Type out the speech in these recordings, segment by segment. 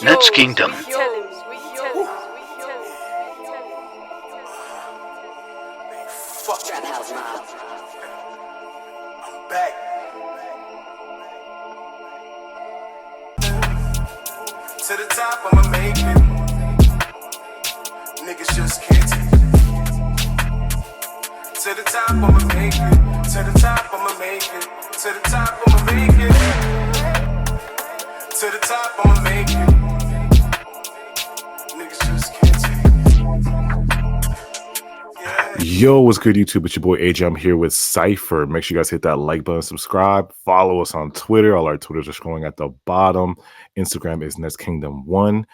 Nets Kingdom. Fuck that house mob. I'm back. To the top, I'ma make it. Niggas just can't take it. To the top, I'ma make it. To the top, I'ma make it. To the top, I'ma make it. To the top, I'ma make it. Niggas just can't take it. Yo, what's good, YouTube? It's your boy AJ. I'm here with Cypher. Make sure you guys hit that like button, subscribe, follow us on Twitter. All our Twitters are scrolling at the bottom. Instagram is Nets Kingdom 1.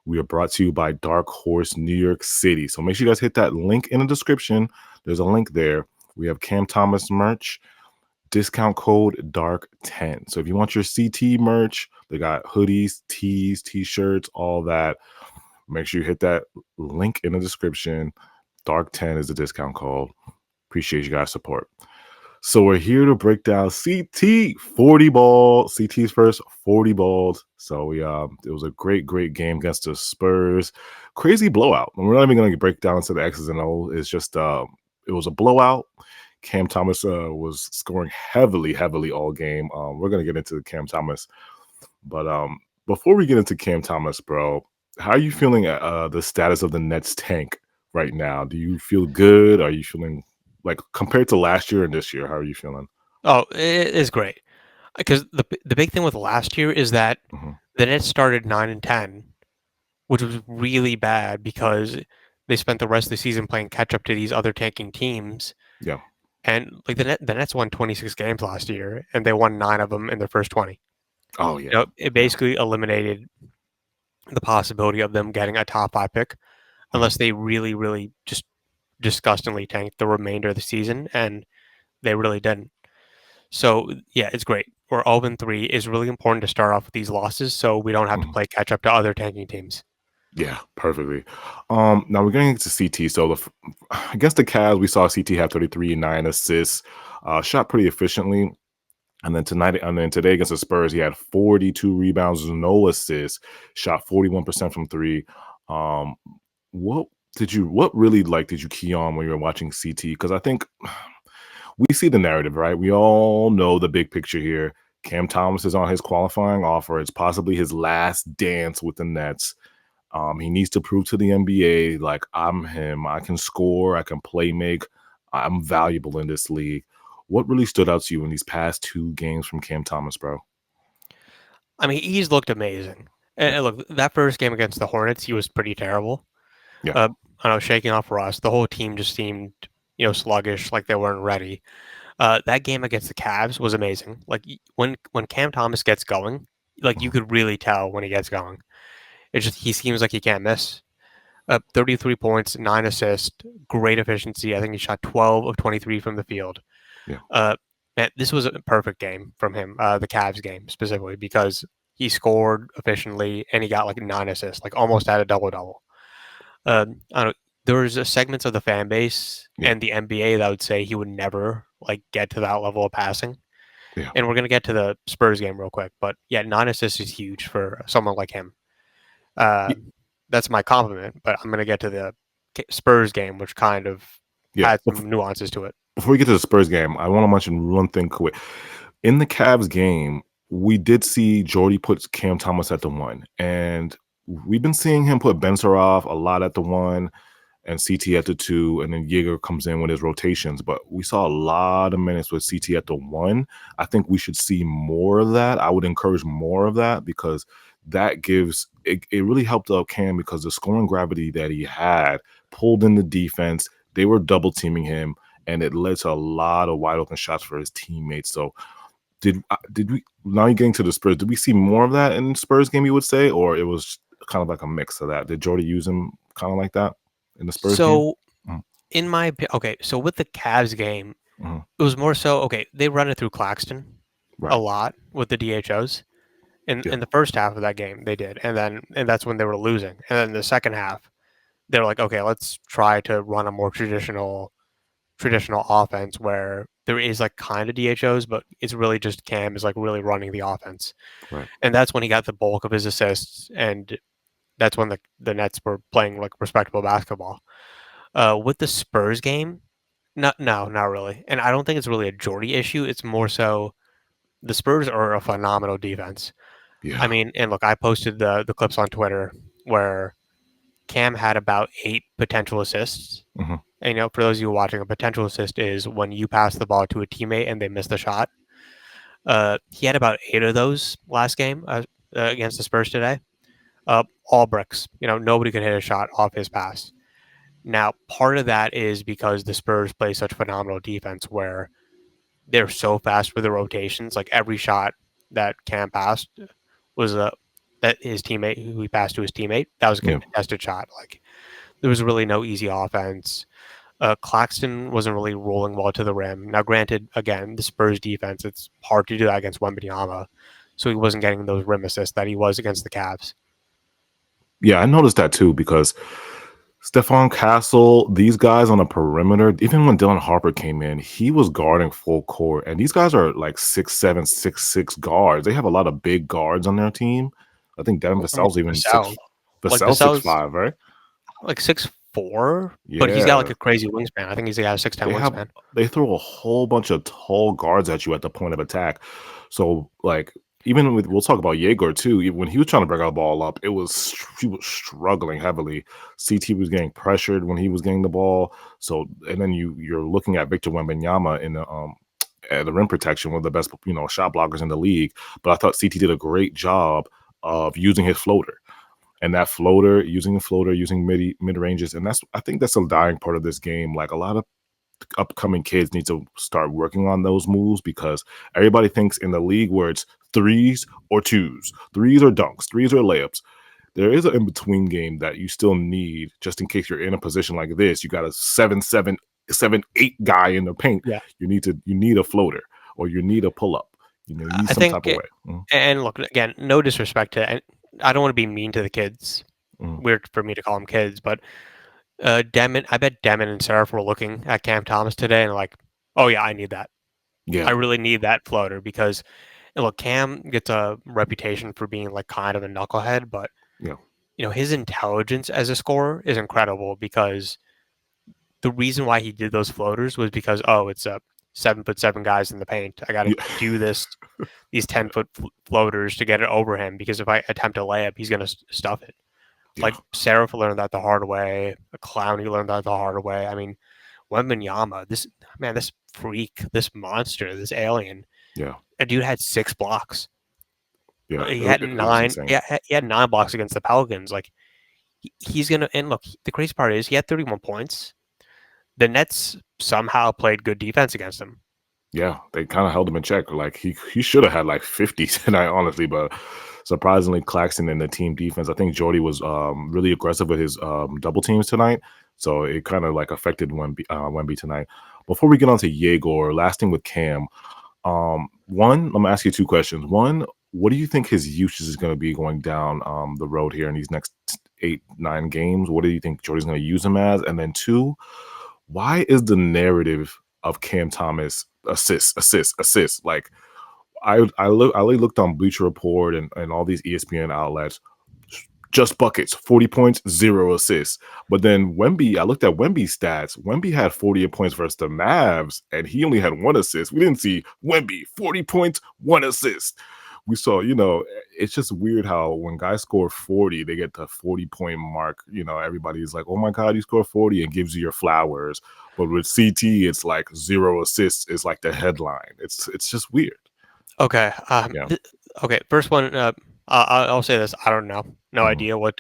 We are brought to you by Dark Horse New York City. So make sure you guys hit that link in the description. There's a link there. We have Cam Thomas merch, discount code DARK10. So if you want your CT merch, they got hoodies, tees, t-shirts, all that. Make sure you hit that link in the description. DARK10 is the discount code. Appreciate you guys' support. So we're here to break down CT 40 ball. CT's first 40 balls. So it was a great game against the Spurs. Crazy blowout. And we're not even going to break down into the X's and O's. It's just it was a blowout. Cam Thomas was scoring heavily all game. We're going to get into Cam Thomas. But before we get into Cam Thomas, bro, how are you feeling at the status of the Nets tank right now? Do you feel good? Are you feeling like compared to last year and this year? How are you feeling? Oh, it is great. Because the big thing with last year is that the Nets started 9-10, which was really bad because they spent the rest of the season playing catch up to these other tanking teams. Yeah. And like the Nets won 26 games last year, and they won 9 of them in their first 20. Oh, yeah. You know, it basically eliminated the possibility of them getting a top 5 pick unless they really just disgustingly tanked the remainder of the season, and they really didn't. So, yeah, it's great. We're 0-3. It's really important to start off with these losses so we don't have to play catch up to other tanking teams. Yeah, perfectly. Now we're getting into CT. So against the Cavs, we saw CT have 33 and 9 assists, shot pretty efficiently. And then today against the Spurs, he had 42 rebounds, no assists, shot 41% from 3. What really did you key on when you were watching CT? Because I think we see the narrative, right? We all know the big picture here. Cam Thomas is on his qualifying offer. It's possibly his last dance with the Nets. He needs to prove to the NBA, like, I'm him. I can score. I can play make. I'm valuable in this league. What really stood out to you in these past 2 games from Cam Thomas, bro? I mean, he's looked amazing. And look, that first game against the Hornets, he was pretty terrible. Yeah. I know, shaking off rust. The whole team just seemed, sluggish, like they weren't ready. That game against the Cavs was amazing. Like when Cam Thomas gets going, like you could really tell when he gets going. It's just he seems like he can't miss. 33 points, 9 assists, great efficiency. I think he shot 12 of 23 from the field. Yeah. Man, this was a perfect game from him, the Cavs game specifically, because he scored efficiently and he got like 9 assists, like almost had a double-double. I don't know, there was segments of the fan base and the NBA that would say he would never like get to that level of passing. Yeah. And we're going to get to the Spurs game real quick. But yeah, 9 assists is huge for someone like him. That's my compliment, but I'm going to get to the Spurs game, which kind of had some nuances to it. Before we get to the Spurs game, I want to mention one thing quick. In the Cavs game, we did see Jordy put Cam Thomas at the 1, and we've been seeing him put Ben Saraf a lot at the 1 and CT at the 2, and then Egor comes in with his rotations. But we saw a lot of minutes with CT at the 1. I think we should see more of that. I would encourage more of that because that gives it really helped out Cam because the scoring gravity that he had pulled in the defense. They were double teaming him, and it led to a lot of wide open shots for his teammates. So did we, now you're getting to the Spurs, did we see more of that in the Spurs game, you would say, or it was kind of like a mix of that? Did Jordy use him kind of like that in the Spurs game? In my so with the Cavs game, it was more so, they run it through Claxton a lot with the DHOs. In the first half of that game, they did. And that's when they were losing. And then the second half, they were like, okay, let's try to run a more traditional traditional offense where there is like kind of DHOs, but it's really just Cam is like really running the offense. Right. And that's when he got the bulk of his assists, and that's when the Nets were playing like respectable basketball. With the Spurs game, not really. And I don't think it's really a Jordy issue. It's more so the Spurs are a phenomenal defense. Yeah. I mean, and look, I posted the clips on Twitter where Cam had about 8 potential assists. hmm And, for those of you watching, a potential assist is when you pass the ball to a teammate and they miss the shot. He had about 8 of those last game against the Spurs today. All bricks. Nobody could hit a shot off his pass. Now, part of that is because the Spurs play such phenomenal defense where they're so fast with the rotations. Like every shot that Cam passed was that his teammate who he passed to his teammate, that was a Yeah. contested shot. Like there was really no easy offense. Claxton wasn't really rolling well to the rim. Now, granted, again, the Spurs defense, it's hard to do that against Wembanyama, so he wasn't getting those rim assists that he was against the Cavs. Yeah, I noticed that too because Stephon Castle, these guys on the perimeter, even when Dylan Harper came in, he was guarding full court. And these guys are like 6'7", 6'6" guards. They have a lot of big guards on their team. I think Devin Vassell's even Vassell, like Vassell Vassell's 6'5", right? like 6'4", but he's got like Yeah. a crazy wingspan. I think he's got a 6'10" wingspan. They throw a whole bunch of tall guards at you at the point of attack. So like even we'll talk about Egor too. When he was trying to bring our ball up, he was struggling heavily. CT was getting pressured when he was getting the ball. So and then you're looking at Victor Wembanyama in the rim protection, one of the best shot blockers in the league. But I thought CT did a great job of using his floater. And that floater, using mid ranges, and I think that's a dying part of this game. Like a lot of upcoming kids need to start working on those moves because everybody thinks in the league where it's threes or twos, threes or dunks, threes or layups. There is an in-between game that you still need just in case you're in a position like this. You got a 7-7-7-8 guy in the paint. Yeah. You need a floater or you need a pull-up. You need I some think, type of way. Mm-hmm. and look, again, no disrespect to, and I don't want to be mean to the kids. Mm-hmm. Weird for me to call them kids, but Demin, I bet Demin and Saraf were looking at Cam Thomas today and like, oh yeah, I need that. Yeah. I really need that floater because, look, Cam gets a reputation for being like kind of a knucklehead, but his intelligence as a scorer is incredible because the reason why he did those floaters was because it's a 7'7" guys in the paint. I got to do these 10-foot floaters to get it over him because if I attempt a layup, he's going to stuff it. Like Saraf learned that the hard way. Clowney learned that the hard way. I mean, Wembanyama, this freak, this monster, this alien. Yeah. A dude had 6 blocks. Yeah. He had 9. Yeah, he had 9 blocks against the Pelicans. Like he's gonna. And look, the crazy part is he had 31 points. The Nets somehow played good defense against him. Yeah, they kind of held him in check. Like he should have had like 50 tonight, honestly. But surprisingly, Claxton and the team defense, I think Jordy was really aggressive with his double teams tonight. So it kind of like affected Wemby tonight. Before we get on to Egor, last thing with Cam. One, I'm gonna ask you 2 questions. One, what do you think his usage is going to be going down the road here in these next 8-9 games? What do you think Jordy's going to use him as? And then 2, why is the narrative of Cam Thomas assist? Like I looked on Bleacher Report and all these ESPN outlets, just buckets, 40 points, 0 assists. But then Wemby, I looked at Wemby's stats. Wemby had 48 points versus the Mavs, and he only had 1 assist. We didn't see Wemby 40 points, 1 assist. We saw, it's just weird how when guys score 40, they get the 40-point mark. Everybody's like, oh my God, you scored 40 and gives you your flowers. But with CT, it's like 0 assists is like the headline. It's just weird. Okay. Okay. First one, I'll say this. I don't know. No idea what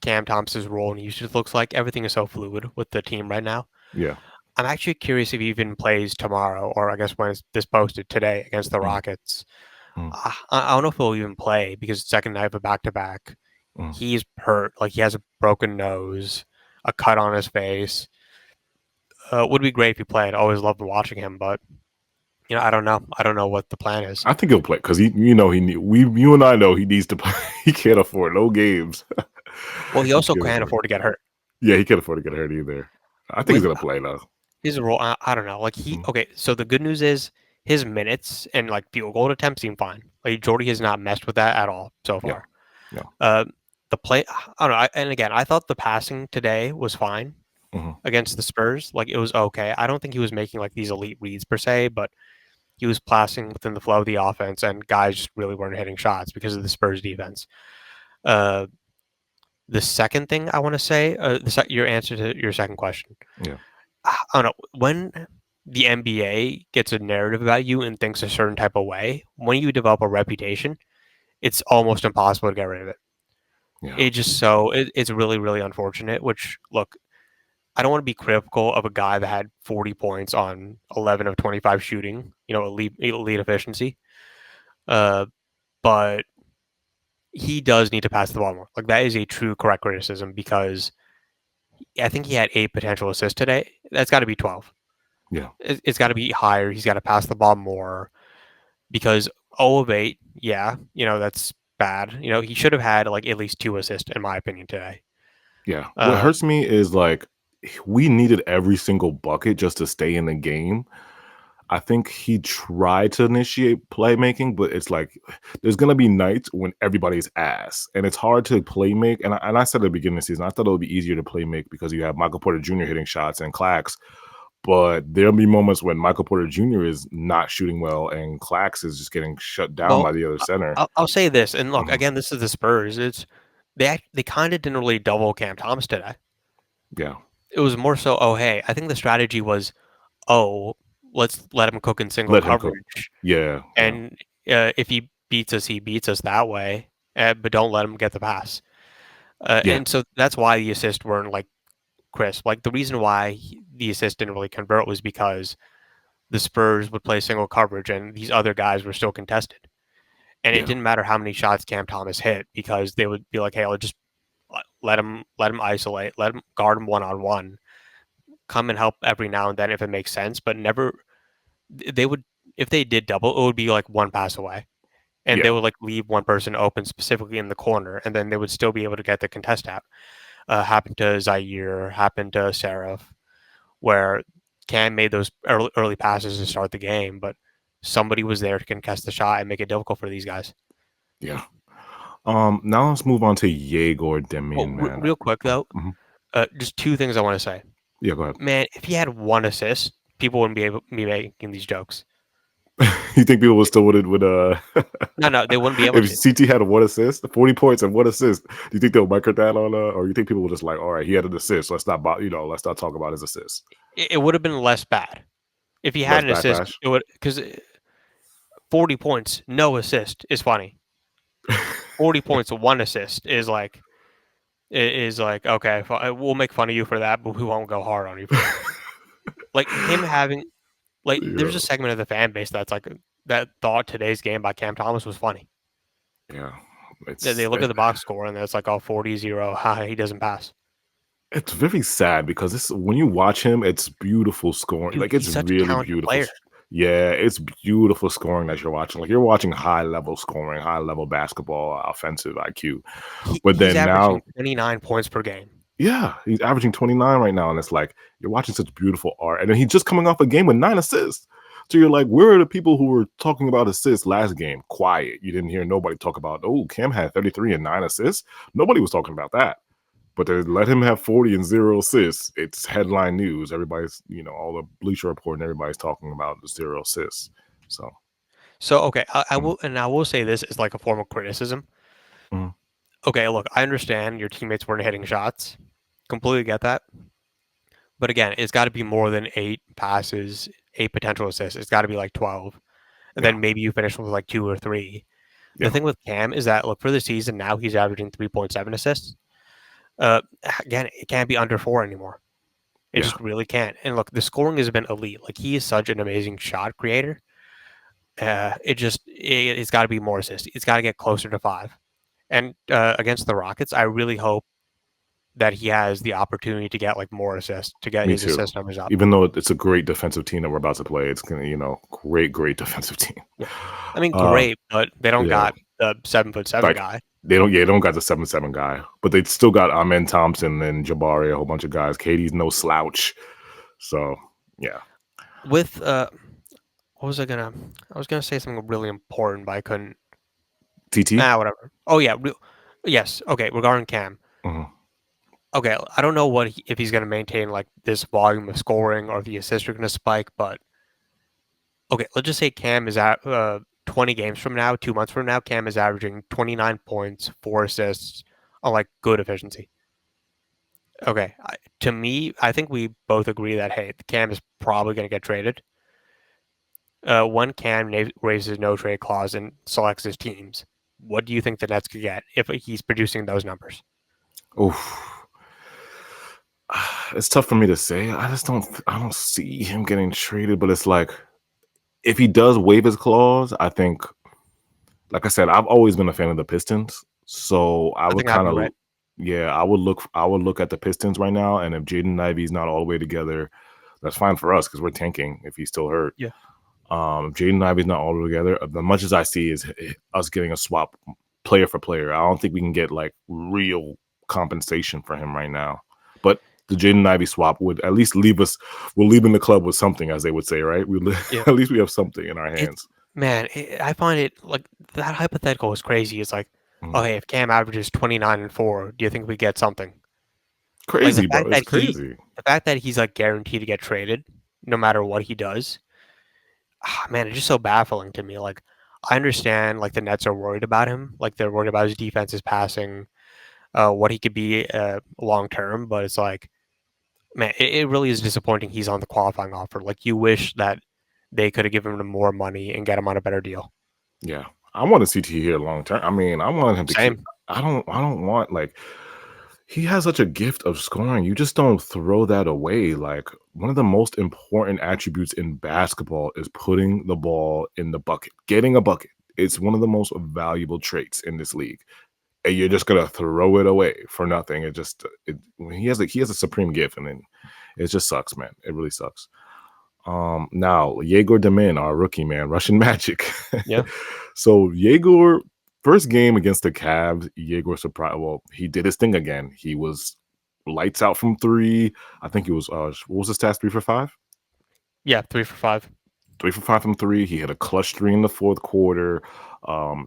Cam Thomas's role and usage looks like. Everything is so fluid with the team right now. Yeah. I'm actually curious if he even plays tomorrow, or I guess when this posted today against the Rockets. I don't know if he'll even play because second night of a back-to-back. He's hurt. Like he has a broken nose, a cut on his face. Would be great if he played. I always loved watching him, but I don't know. I don't know what the plan is. I think he'll play because you and I know he needs to play. He can't afford no games. Well, he also can't afford to get hurt. Yeah, he can't afford to get hurt either. I think he's gonna play though. his role, I don't know. Like okay. So the good news is his minutes and like field goal attempts seem fine. Like Jordy has not messed with that at all so Yeah, far. yeah. Uh, the play, I don't know. And again, I thought the passing today was fine Hmm. against the Spurs. Like it was okay. I don't think he was making like these elite reads per se, but he was passing within the flow of the offense, and guys just really weren't hitting shots because of the Spurs defense. Uh, the second thing I want to say, your answer to your second question, Yeah, I don't know when the NBA gets a narrative about you and thinks a certain type of way. When you develop a reputation, it's almost impossible to get rid of it. yeah, It just it's really really unfortunate. Which look, I don't want to be critical of a guy that had 40 points on 11 of 25 shooting. Elite efficiency. Uh, but he does need to pass the ball more. Like that is a true correct criticism because I think he had 8 potential assists today. That's got to be 12. yeah, It's got to be higher. He's got to pass the ball more because 0 of 8, yeah, that's bad. He should have had like at least 2 assists in my opinion today. yeah. What Uh, hurts me is like we needed every single bucket just to stay in the game. I think he tried to initiate playmaking, but it's like there's gonna be nights when everybody's ass, and it's hard to play make. And I said at the beginning of the season, I thought it would be easier to play make because you have Michael Porter Jr. hitting shots and Clax. But there'll be moments when Michael Porter Jr. is not shooting well and Clax is just getting shut down well, by the other center. I'll say this, and look Mhm. again, this is the Spurs. They kind of didn't really double Cam Thomas today. Yeah, It was more so, oh hey, I think the strategy was, oh, let's let him cook in single let him cook. coverage. Yeah, yeah, And if he beats us that way. But don't let him get the pass. yeah, And so that's why the assists weren't like crisp. Like the reason why the assist didn't really convert was because the Spurs would play single coverage and these other guys were still contested. And it yeah, didn't matter how many shots Cam Thomas hit because they would be like, hey, I'll just let him isolate, let him guard him 1-on-1, come and help every now and then if it makes sense, but never they would if they did double, it would be like one pass away. And they yeah, would like leave one person open specifically in the corner, and then they would still be able to get the contest out. Happened to Zaire, happened to Saraf, where Cam made those early passes to start the game, but somebody was there to contest the shot and make it difficult for these guys. yeah. Now let's move on to Yegor Oh, Demin, man. real quick though, Mhm. just 2 things I want to say. Yeah, go ahead. Man, if he had 1 assist, people wouldn't be able to be making these jokes. You think people would still would No, they wouldn't be able if to. CT had a 1 assist, 40 points and 1 assist, do you think they'll micro that on or you think people will just like, all right, he had an assist, let's not let's not talk about his assists. It would have been less bad if he Less had an assist. backlash. It would because 40 points, no assist is funny. 40 points, 1 assist is like okay, we'll make fun of you for that, but we won't go hard on you for that. Like him having there's Yeah. a segment of the fan base that's like that thought today's game by Cam Thomas was funny. Yeah. They It's look at the box score and it's like 40-0. He doesn't pass. it's very sad because it's when you watch him, it's beautiful scoring. Dude, Like it's he's such a really talented beautiful. player. Yeah, it's beautiful scoring that you're watching. Like you're watching high level scoring, high level basketball, offensive IQ. But He's then averaging now, 29 points per game. yeah, he's averaging 29 right now, and it's like you're watching such beautiful art. And then he's just coming off a game with 9 assists. So you're like, where are the people who were talking about assists last game? Quiet. You didn't hear nobody talk about, oh, Cam had 33 and 9 assists. Nobody was talking about that. But to let him have 40 and 0 assists, it's headline news. Everybody's, all the Bleacher Report and everybody's talking about the 0 assists. So, So okay, mm, I will say this is like a form of criticism. mm, Okay, look, I understand your teammates weren't hitting shots. Completely get that. But again, it's got to be more than 8 passes, 8 potential assists. It's got to be like 12. And yeah, then maybe you finish with like 2 or 3. The yeah, thing with Cam is that, look, for the season now, he's averaging 3.7 assists. Uh, Again, it can't be under 4 anymore. It yeah, just really can't. And look, the scoring has been elite. Like, he is such an amazing shot creator. It's got to be more assists. It's got to get closer to 5. And against the Rockets, I really hope that he has the opportunity to get like more assists, to get me his too. assist numbers up. Even though it's a great defensive team that we're about to play, it's gonna, great defensive team. Yeah. I mean, Uh, great, but they don't yeah, got the 7'7" like guy. they don't got the 7-7 guy, but they still got Amen Thompson and Jabari, a whole bunch of guys. Katie's no slouch, so Yeah. With what was I gonna? I was gonna say something really important, but I couldn't. TT. Whatever. Oh yeah, yes. Okay, regarding Cam. Mhm. Okay, I don't know if he's gonna maintain like this volume of scoring or if the assists are gonna spike, but okay, let's just say Cam is at 20 games from now, 2 months from now, Cam is averaging 29 points, 4 assists on like good efficiency. Okay, to me, I think we both agree that hey, Cam is probably going to get traded. When Cam raises no trade clause and selects his teams, what do you think the Nets could get if he's producing those numbers? Oof. It's tough for me to say. I don't see him getting traded, but it's like if he does waive his clause, I think like I said, I've always been a fan of the Pistons. So I I would think I'd kind be of right. yeah, I would look at the Pistons right now, and if Jaden Ivey's not all the way together, that's fine for us because we're tanking if he's still hurt. Yeah, If Jaden Ivey's not all together, as much as I see is us getting a swap player for player. I don't think we can get like real compensation for him right now. But the Jaden Ivey swap would at least leave us. We're leaving the club with something, as they would say, right? yeah. At least we have something in our It's hands. man, I find it like that hypothetical is crazy. It's like, oh Mhm. hey, if Cam averages 29 and 4, do you think we get something? Like Crazy, bro. It's crazy. the fact that he's like guaranteed to get traded, no matter what he does. Man, it's just so baffling to me. Like, I understand like the Nets are worried about him, like they're worried about his defense, his passing, what he could be long term. But it's like, man, it really is disappointing. He's on the qualifying offer. Like, you wish that they could have given him more money and get him on a better deal. Yeah, I want to see T here long term. I mean, I want him to keep. Same. I don't want like he has such a gift of scoring. You just don't throw that away. Like one of the most important attributes in basketball is putting the ball in the bucket, getting a bucket. It's one of the most valuable traits in this league, and you're just gonna throw it away for nothing. He has a supreme gift, and then it just sucks, man. It really sucks. Now Egor Demin, our rookie man, Russian Magic. Yeah. So Egor, first game against the Cavs, Egor surprised. Well, he did his thing again. He was lights out from three. I think he was. What was his stats? 3 for 5. Yeah, 3 for 5. 3 for 5 from three. He hit a clutch three in the fourth quarter.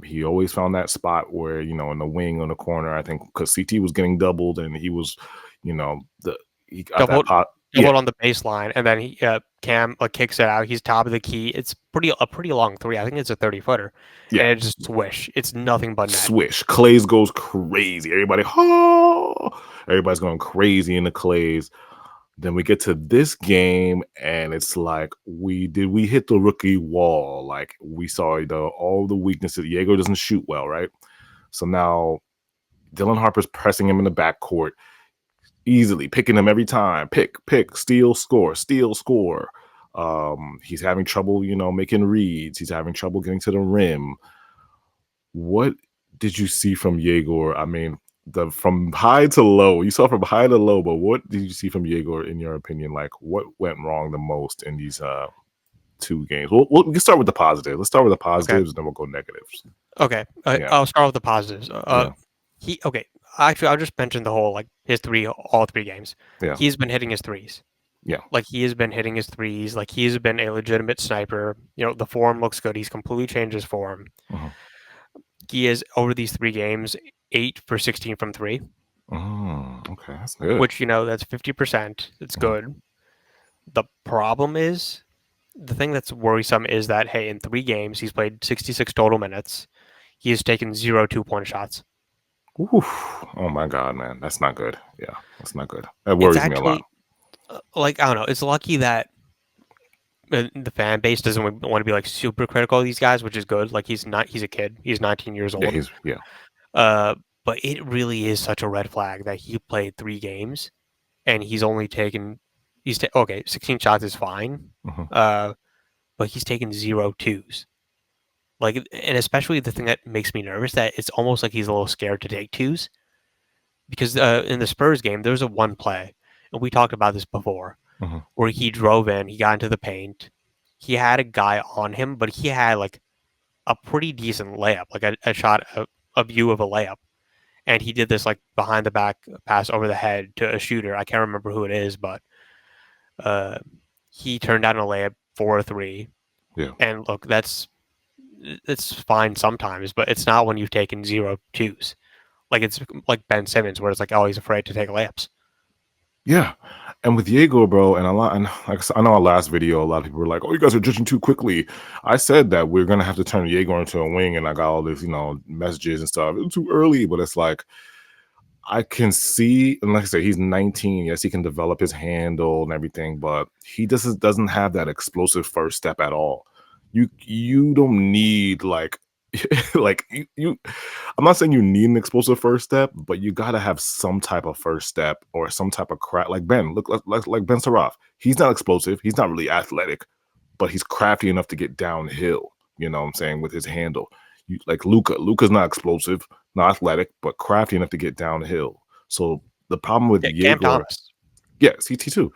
He always found that spot where in the wing on the corner. I think because CT was getting doubled and he was, the he got that Doubled, pot. Yeah, doubled on the baseline, and then Cam kicks it out. He's top of the key. It's a pretty long three. I think it's a 30-footer, yeah. and it just swish. It's nothing but net. Swish. Clays goes crazy. Everybody's going crazy in the Clays. Then we get to this game, and it's like we hit the rookie wall. Like we saw all the weaknesses. Diego doesn't shoot well, right? So now Dylan Harper's pressing him in the backcourt, easily picking him every time. Pick, steal, score. He's having trouble, making reads. He's having trouble getting to the rim. What did you see from Egor? I mean, from high to low. You saw from high to low, but what did you see from Egor in your opinion? Like, what went wrong the most in these two games? We can start with the positives. Let's start with the Okay. positives, and then we'll go negatives. Okay. Yeah, I'll start with the positives. yeah, He okay. Actually, I'll just mention the whole like all 3 games. yeah, He's been hitting his threes. yeah. Like he has been hitting his threes. Like he's been a legitimate sniper. The form looks good. He's completely changed his form. Mhm. He is over these 3 games 8 for 16 from three, Okay, that's good. which that's 50%. It's Mhm. good. The problem is the thing that's worrisome is that hey, in 3 games he's played 66 total minutes. He has taken 0 2-point shots. Oof. Oh my God, man, that's not good. Yeah, that's not good. That It's worries me a lot. actually like I don't know. It's lucky that the fan base doesn't want to be like super critical of these guys, which is good. Like he's not. He's a kid. He's 19 years Yeah, old. yeah. Uh, but it really is such a red flag that he played 3 games and he's only taken. Okay. 16 shots is fine. Mhm. But he's taken 0 twos. Like, and especially the thing that makes me nervous that it's almost like he's a little scared to take twos because in the Spurs game there was a one play, and we talked about this before, Mhm. where he drove in, he got into the paint, he had a guy on him, but he had like a pretty decent layup, like a shot, a view of a layup, and he did this like behind the back pass over the head to a shooter. I can't remember who it is, but uh, he turned down a layup 4-3. Yeah. And look, it's fine sometimes, but it's not when you've taken 0-2s. Like it's like Ben Simmons, where it's like, oh, he's afraid to take layups. Yeah. And with Egor, bro, and like I said, I know our last video, a lot of people were like, "Oh, you guys are judging too quickly." I said that we're gonna have to turn Egor into a wing, and I got all this, messages and stuff. It's too early, but it's like I can see, and like I said, he's 19. Yes, he can develop his handle and everything, but he just doesn't have that explosive first step at all. You don't need like like you I'm not saying you need an explosive first step, but you got to have some type of first step or some type of craft. Like Ben, look like Ben Saraf. He's not explosive. He's not really athletic, but he's crafty enough to get downhill. You know what I'm saying, with his handle. Like Luca. Luca's not explosive, not athletic, but crafty enough to get downhill. So the problem with Yeah, Cam Egor, Thomas. yeah, CT two.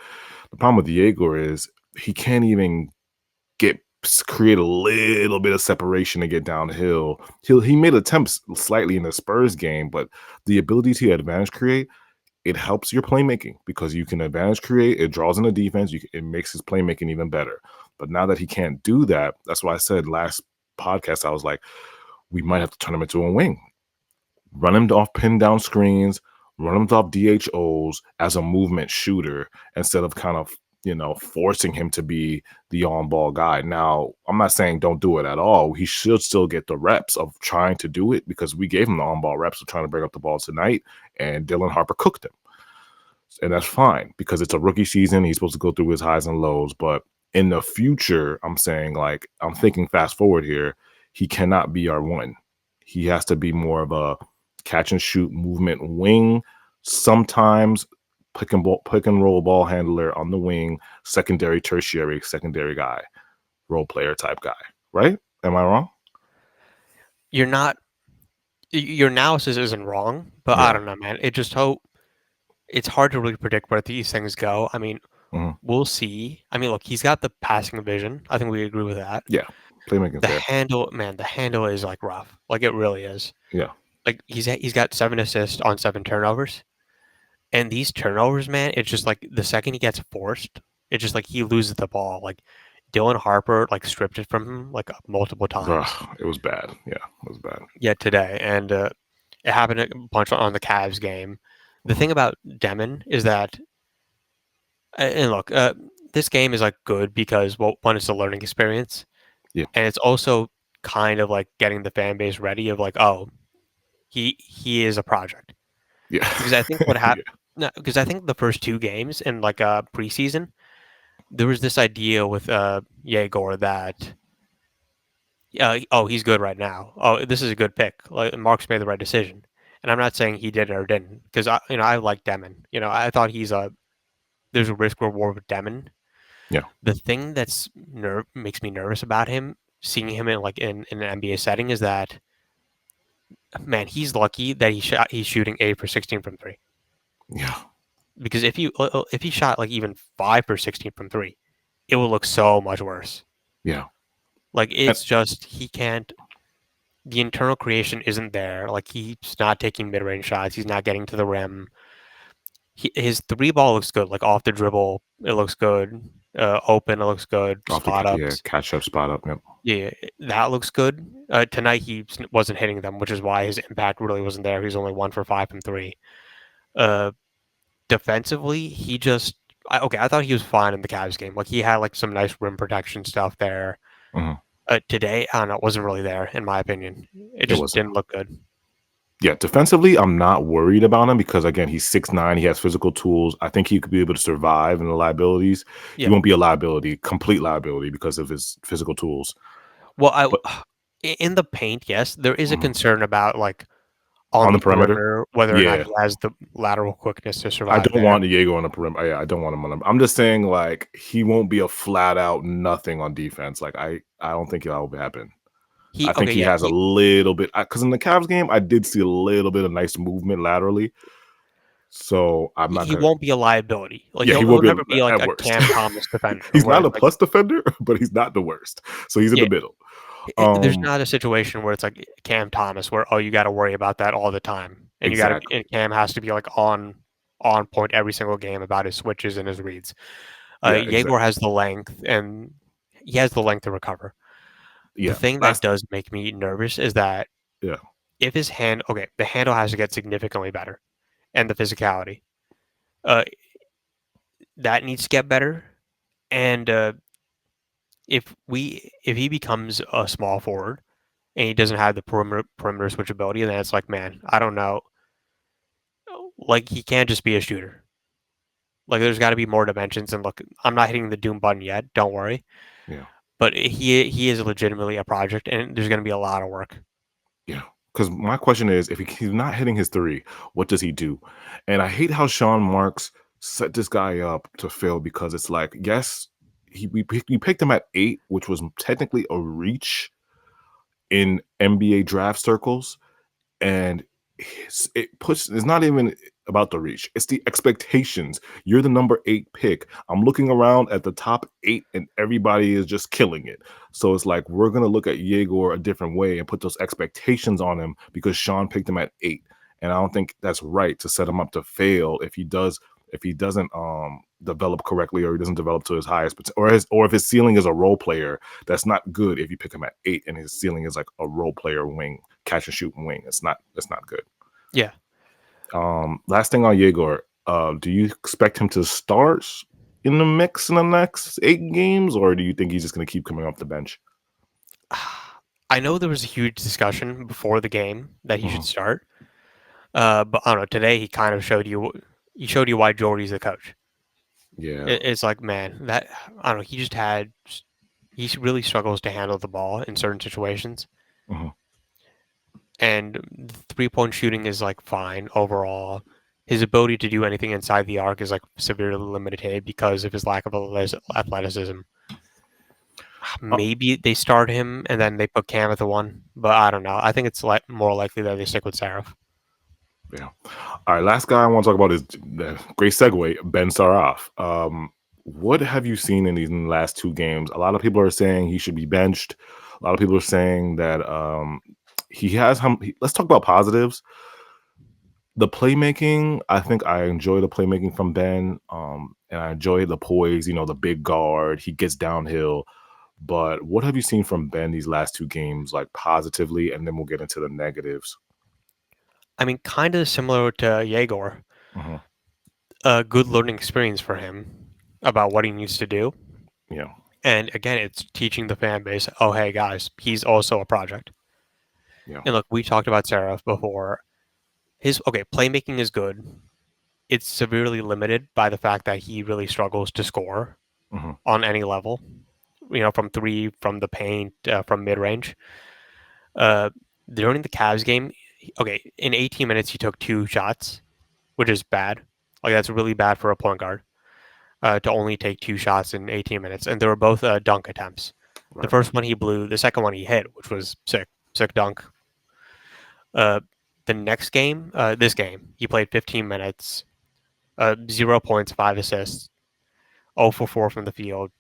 The problem with Egor is he can't even create a little bit of separation to get downhill. He made attempts slightly in the Spurs game, but the ability to advantage create, it helps your playmaking because you can advantage create. It draws in the defense. It makes his playmaking even better. But now that he can't do that, that's why I said last podcast, I was like, we might have to turn him into a wing. Run him off pin down screens, run him off DHOs as a movement shooter instead of kind of, forcing him to be the on-ball guy. Now, I'm not saying don't do it at all. He should still get the reps of trying to do it because we gave him the on-ball reps of trying to break up the ball tonight, and Dylan Harper cooked him. And that's fine because it's a rookie season. He's supposed to go through his highs and lows. But in the future, I'm saying, like, I'm thinking fast forward here, he cannot be our one. He has to be more of a catch and shoot movement wing. Sometimes pick and roll ball handler on the wing, secondary, tertiary, secondary guy, role player type guy. Right? Am I wrong? You're not. Your analysis isn't wrong, but I Yeah. don't know, man. It's hard to really predict where these things go. I mean, Mhm. we'll see. I mean, look, he's got the passing vision. I think we agree with that. Yeah. Playmaking's The there. handle, man, the handle is like rough. Like it really is. Yeah. Like he's got 7 assists on 7 turnovers. And these turnovers, man, it's just like the second he gets forced, it's just like he loses the ball. Like Dylan Harper like stripped it from him like multiple times. Ugh, it was bad. Yeah, it was bad. Yeah, today. And it happened a bunch on the Cavs game. The Mhm. thing about Demin is that and look, this game is like good because, well, one, it's a learning experience, Yeah. and it's also kind of like getting the fan base ready of like, oh, he is a project. Yeah. Because I think what Yeah. happened, because I think the first 2 games in like preseason, there was this idea with Yegor that oh, he's good right now. Oh, this is a good pick. Like Mark's made the right decision, and I'm not saying he did or didn't because I like Demon. I thought there's a risk reward with Demon. Yeah. The thing that's makes me nervous about him, seeing him in an NBA setting, is that man, he's lucky that he's shooting 8 for 16 from 3. Yeah. Because if he shot like even 5 for 16 from 3, it would look so much worse. Yeah. Like And it's just he can't. The internal creation isn't there. Like he's not taking mid range shots. He's not getting to the rim. His 3 ball looks good. Like off the dribble, it looks good. Open, it looks good. off the Spot ups, catch up spot up. Yep. yeah, that looks good. Tonight he wasn't hitting them, which is why his impact really wasn't there. He's only 1 for 5 from 3. Uh, Defensively, I thought he was fine in the Cavs game. Like he had like some nice rim protection stuff there. Mhm. Today, I don't know, it wasn't really there in my opinion. It It just wasn't. didn't look good. Yeah, defensively, I'm not worried about him because again, he's 6'9", he has physical tools. I think he could be able to survive in the liabilities. He Yeah. won't be a liability, complete liability because of his physical tools. Well, But in the paint, yes, there is a mhm. concern about like on On the the perimeter, perimeter whether or not yeah, he has the lateral quickness to I survive don't there. want Diego on the perimeter. Yeah, I don't want him on him. I'm just saying, like, he won't be a flat out nothing on defense. Like, I don't think that will happen. I think he Yeah, has a little bit because in the Cavs game, I did see a little bit of nice movement laterally. So I'm not he gonna. won't be a liability. Like Yeah, he he'll will be never be like at a worst. Cam Thomas defender He's where not a it's like plus defender, but he's not the worst. So he's in yeah, the middle. there's Um, not a situation where it's like Cam Thomas where you got to worry about that all the time, and exactly. and Cam has to be like on point every single game about his switches and his reads. Yeah, Yegor has the length, and he has the length to recover. The yeah. thing that does make me nervous is that Yeah, if his hand, okay, the handle has to get significantly better, and the physicality, uh, that needs to get better. And if he becomes a small forward and he doesn't have the perimeter switchability, then it's like, man, I don't know. Like he can't just be a shooter. Like there's got to be more dimensions. And look, I'm not hitting the doom button yet. Don't worry. yeah, But he is legitimately a project, and there's going to be a lot of work. yeah. Because my question is, if he's not hitting his three, what does he do? And I hate how Sean Marks set this guy up to fail because it's like, yes, we picked him at 8, which was technically a reach in NBA draft circles, and it's not even about the reach, it's the expectations. You're the number 8 pick. I'm looking around at the top 8 and everybody is just killing it. So it's like we're going to look at Yegor a different way and put those expectations on him because Sean picked him at 8, and I don't think that's right to set him up to fail if he doesn't develop correctly, or he doesn't develop to his highest or if his ceiling is a role player. That's not good if you pick him at 8 and his ceiling is like a role player wing, catch and shoot wing. It's not good. Yeah. Last thing on Yegor, do you expect him to start in the mix in the next 8 games, or do you think he's just going to keep coming off the bench? I know there was a huge discussion before the game that he should Mhm. start. But I don't know. Today he kind of showed you why Jordy's the coach. Yeah. It's like, man, that I don't know. He really struggles to handle the ball in certain situations, Mhm. and 3-point shooting is like fine overall. His ability to do anything inside the arc is like severely limited because of his lack of athleticism. Uh, Maybe they start him and then they put Cam at the 1, but I don't know. I think it's more likely that they stick with Saraf. yeah. All right. Last guy I want to talk about is great segue, Ben Saraf. What have you seen in these last 2 games? A lot of people are saying he should be benched. A lot of people are saying that he has. Let's talk about positives. The playmaking, I think I enjoy the playmaking from Ben, and I enjoy the poise. The big guard. He gets downhill. But what have you seen from Ben these last 2 games, like positively, and then we'll get into the negatives. I mean, kind of similar to Yegor. Mhm. A good learning experience for him about what he needs to do. Yeah, And again, it's teaching the fan base, oh, hey, guys, he's also a project. yeah, And look, we talked about Saraf before. Playmaking is good. It's severely limited by the fact that he really struggles to score mhm, on any level, from 3, from the paint, from mid range. Uh, During the Cavs game, in 18 minutes, he took 2 shots, which is bad. Like, that's really bad for a point guard. To only take 2 shots in 18 minutes, and they were both dunk attempts. The right, first one he blew, the second one he hit, which was sick dunk. Uh, the next game, this game, he played 15 minutes, 0 points, 5 assists, 0 for 4 from the field,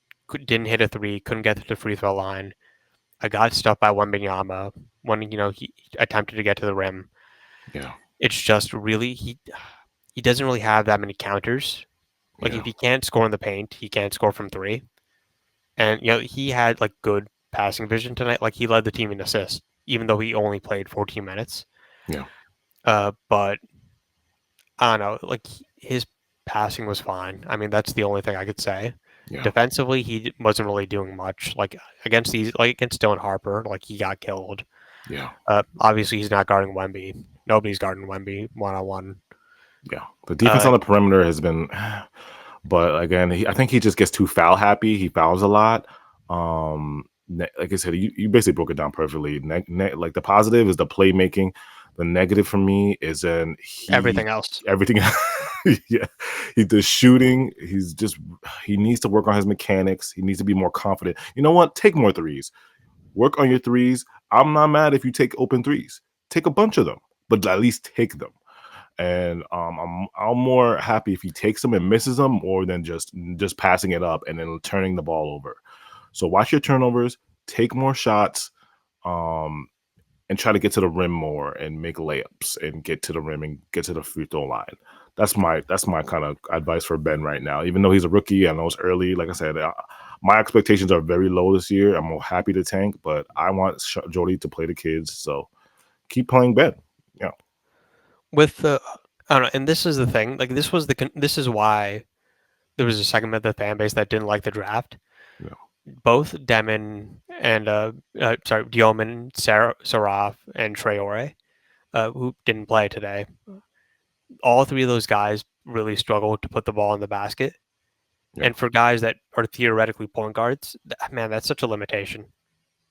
didn't hit a 3, couldn't get to the free throw line. I got stuffed by Wembanyama when he attempted to get to the rim. yeah, It's just really he doesn't really have that many counters. Like yeah, if he can't score in the paint, he can't score from 3. And he had like good passing vision tonight. Like he led the team in assists, even though he only played 14 minutes. yeah, But I don't know, like his passing was fine. I mean, that's the only thing I could say. yeah, Defensively, he wasn't really doing much. Like against Dylan Harper, like he got killed. yeah, Obviously, he's not guarding Wemby. Nobody's guarding Wemby 1-on-1. yeah. The defense Uh, on the perimeter has been, but again, I think he just gets too foul happy. He fouls a lot. Like I said, you basically broke it down perfectly. Like the positive is the playmaking. The negative for me is Everything else. everything. Yeah, the shooting. He needs to work on his mechanics. He needs to be more confident. You know what? Take more threes. Work on your threes. I'm not mad if you take open threes. Take a bunch of them, but at least take them. And I'm more happy if he takes them and misses them, more than just passing it up and then turning the ball over. So watch your turnovers, take more shots, um, and try to get to the rim more and make layups and get to the rim and get to the free throw line. That's my kind of advice for Ben right now. Even though he's a rookie, I know it's early. Like I said, my expectations are very low this year. I'm happy to tank, but I want Jody to play the kids. So keep playing Ben. Yeah, With the, I don't know, and this is the thing. Like this is why there was a segment of the fan base that didn't like the draft. yeah, Both Demin and Dioman, Saraf, and Traore, who didn't play today. All three of those guys really struggled to put the ball in the basket. yeah, And for guys that are theoretically point guards, man, that's such a limitation.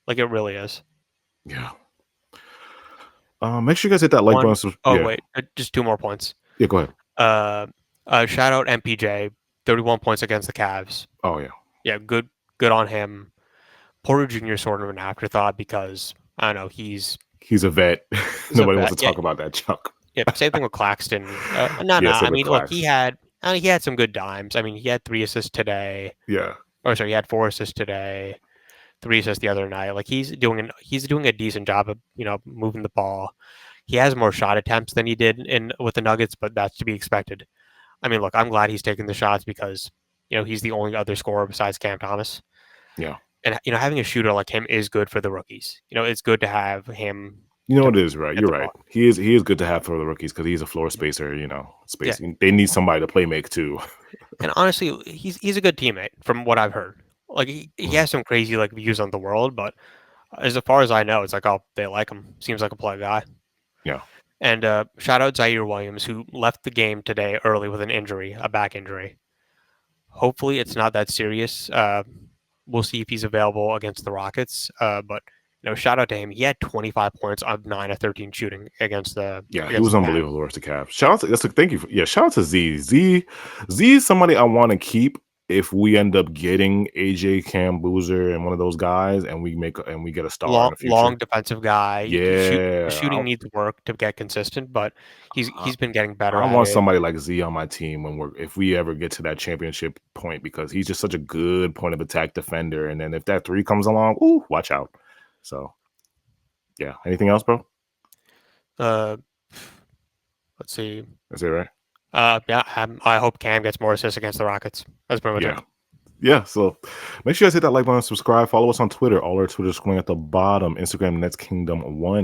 Like it really is. yeah. Make sure you guys hit that like button. Oh Yeah, wait, just 2 more points. yeah. Go ahead. Shout out MPJ, 31 points against the Cavs. Oh yeah, Yeah, good on him. Porter Jr. is sort of an afterthought because I don't know he's a vet. a Nobody wants vet. to talk about that Chuck. Yeah. Same thing with Claxton. No. Yeah, I same with mean, look, Clax. he had some good dimes. I mean, he had 3 assists today. Yeah, He had 4 assists today, 3 assists the other night. Like he's doing a decent job of moving the ball. He has more shot attempts than he did with the Nuggets, but that's to be expected. I mean, look, I'm glad he's taking the shots because he's the only other scorer besides Cam Thomas. yeah. And having a shooter like him is good for the rookies. It's good to have him. It is right. get You're the right. ball. He is good to have for the rookies because he's a floor spacer. Spacing. They need somebody to play make too. And honestly, he's a good teammate from what I've heard. Like he has some crazy like views on the world, but as far as I know, it's like, oh, they like him. Seems like a play guy. Yeah. And shout out Zaire Williams, who left the game today early with an injury, a back injury. Hopefully, it's not that serious. We'll see if he's available against the Rockets. But shout out to him. He had 25 points on 9 of 13 shooting against the. Yeah, he against was the unbelievable versus the Cavs. Shout out to thank you. Shout out to Z. Z is somebody I want to keep if we end up getting AJ Cam Boozer and one of those guys, and we get a star in the future. Long defensive guy. Yeah, The shooting needs work to get consistent, but he's been getting better. I want somebody like Z on my team if we ever get to that championship point because he's just such a good point of attack defender. And then if that 3 comes along, ooh, watch out. So, yeah. Anything else, bro? Let's see. That's it, right? Yeah. I hope Cam gets more assists against the Rockets. That's pretty much it. Yeah, so make sure you guys hit that like button, subscribe, follow us on Twitter. All our Twitter's going at the bottom. Instagram, Nets Kingdom 1.